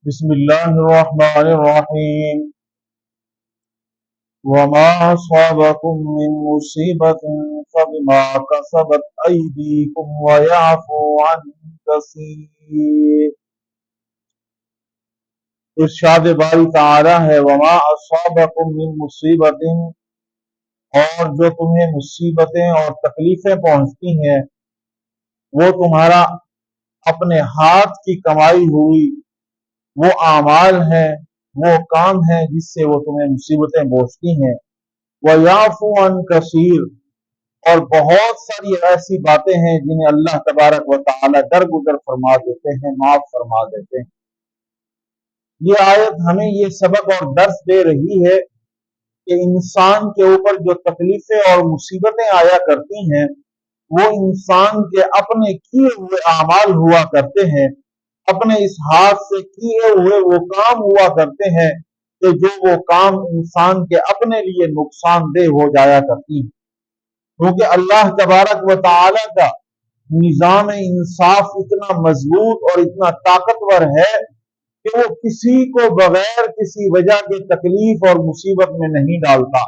بسم اللہ الرحمن الرحیم وما أصابكم من مصیبت فبما كسبت أيديكم ويعفو عن كثير۔ ارشاد باری تعالی ہے وما أصابكم من مصیبت، اور جو تمہیں مصیبتیں اور تکلیفیں پہنچتی ہیں وہ تمہارا اپنے ہاتھ کی کمائی ہوئی وہ اعمال ہیں، وہ کام ہیں جس سے وہ تمہیں مصیبتیں پہنچتی ہیں۔ وَيَعْفُو عَنْ كَثِيرٍ، اور بہت ساری ایسی باتیں ہیں جنہیں اللہ تبارک و تعالی درگزر فرما دیتے ہیں، معاف فرما دیتے ہیں۔ یہ آیت ہمیں یہ سبق اور درس دے رہی ہے کہ انسان کے اوپر جو تکلیفیں اور مصیبتیں آیا کرتی ہیں وہ انسان کے اپنے کیے ہوئے اعمال ہوا کرتے ہیں، اپنے اس ہاتھ سے کیے ہوئے وہ کام ہوا کرتے ہیں کہ جو وہ کام انسان کے اپنے لیے نقصان دہ ہو جایا کرتی ہیں، کیونکہ اللہ تبارک و تعالی کا نظام انصاف اتنا مضبوط اور اتنا طاقتور ہے کہ وہ کسی کو بغیر کسی وجہ کے تکلیف اور مصیبت میں نہیں ڈالتا،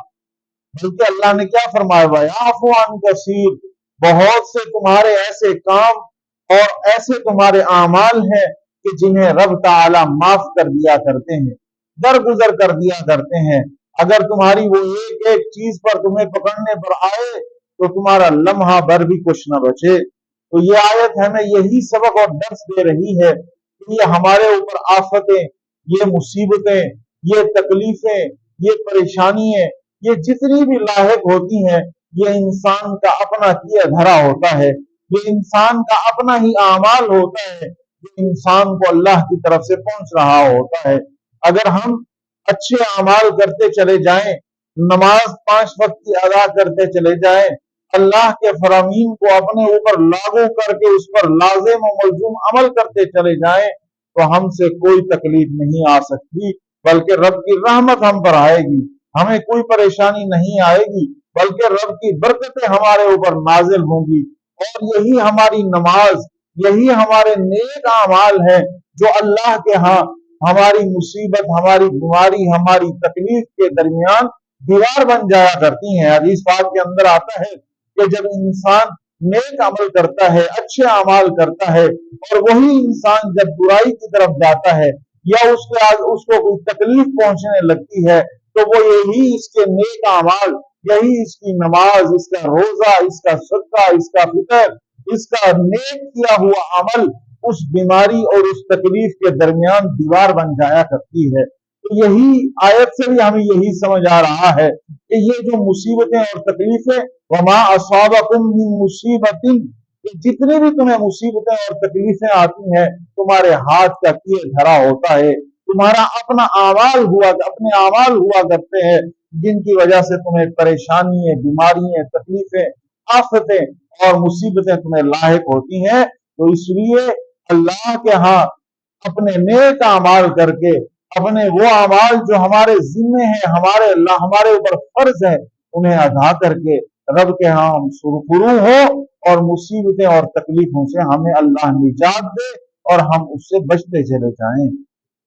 بلکہ اللہ نے کیا فرمایا وَيَعْفُو عَنْ كَثِيرٍ، بہت سے تمہارے ایسے کام اور ایسے تمہارے اعمال ہیں کہ جنہیں رب تعالی معاف کر دیا کرتے ہیں، درگزر کر دیا کرتے ہیں۔ اگر تمہاری وہ ایک ایک چیز پر تمہیں پکڑنے پر آئے تو تمہارا لمحہ بھر بھی کچھ نہ بچے۔ تو یہ آیت ہمیں یہی سبق اور درس دے رہی ہے کہ یہ ہمارے اوپر آفتیں، یہ مصیبتیں، یہ تکلیفیں، یہ پریشانیاں، یہ جتنی بھی لاحق ہوتی ہیں یہ انسان کا اپنا کیا دھرا ہوتا ہے، یہ انسان کا اپنا ہی اعمال ہوتا ہے جو انسان کو اللہ کی طرف سے پہنچ رہا ہوتا ہے۔ اگر ہم اچھے اعمال کرتے چلے جائیں، نماز 5 وقت کی ادا کرتے چلے جائیں، اللہ کے فرامین کو اپنے اوپر لاگو کر کے اس پر لازم و ملزوم عمل کرتے چلے جائیں تو ہم سے کوئی تکلیف نہیں آ سکتی، بلکہ رب کی رحمت ہم پر آئے گی، ہمیں کوئی پریشانی نہیں آئے گی، بلکہ رب کی برکتیں ہمارے اوپر نازل ہوں گی۔ اور یہی ہماری نماز، یہی ہمارے نیک اعمال ہیں جو اللہ کے ہاں ہماری مصیبت، ہماری بیماری، ہماری تکلیف کے درمیان دیوار بن جایا کرتی ہیں۔ حدیث پاک کے اندر آتا ہے کہ جب انسان نیک عمل کرتا ہے، اچھے اعمال کرتا ہے، اور وہی انسان جب برائی کی طرف جاتا ہے یا اس کو کوئی تکلیف پہنچنے لگتی ہے تو وہ یہی اس کے نیک اعمال، یہی اس کی نماز، اس کا روزہ، اس کا صدقہ، اس کا فطر، اس کا نیک کیا ہوا عمل اس بیماری اور اس تکلیف کے درمیان دیوار بن جایا کرتی ہے۔ تو یہی آیت سے بھی ہمیں یہی سمجھ آ رہا ہے کہ یہ جو مصیبتیں اور تکلیفیں وما اصابکم من مصیبت، جتنی بھی تمہیں مصیبتیں اور تکلیفیں آتی ہیں تمہارے ہاتھ کا کیے دھرا ہوتا ہے، تمہارا اپنا اپنے اعمال ہوا کرتے ہیں جن کی وجہ سے تمہیں پریشانیاں، بیماریاں، تکلیفیں، آفتیں اور مصیبتیں تمہیں لاحق ہوتی ہیں۔ تو اس لیے اللہ کے ہاں اپنے نیک اعمال کر کے، اپنے وہ اعمال جو ہمارے ذمے ہیں، ہمارے اوپر فرض ہے، انہیں ادا کر کے رب کے ہاں ہم سرفرو ہو اور مصیبتیں اور تکلیفوں سے ہمیں اللہ نجات دے اور ہم اس سے بچتے چلے جائیں۔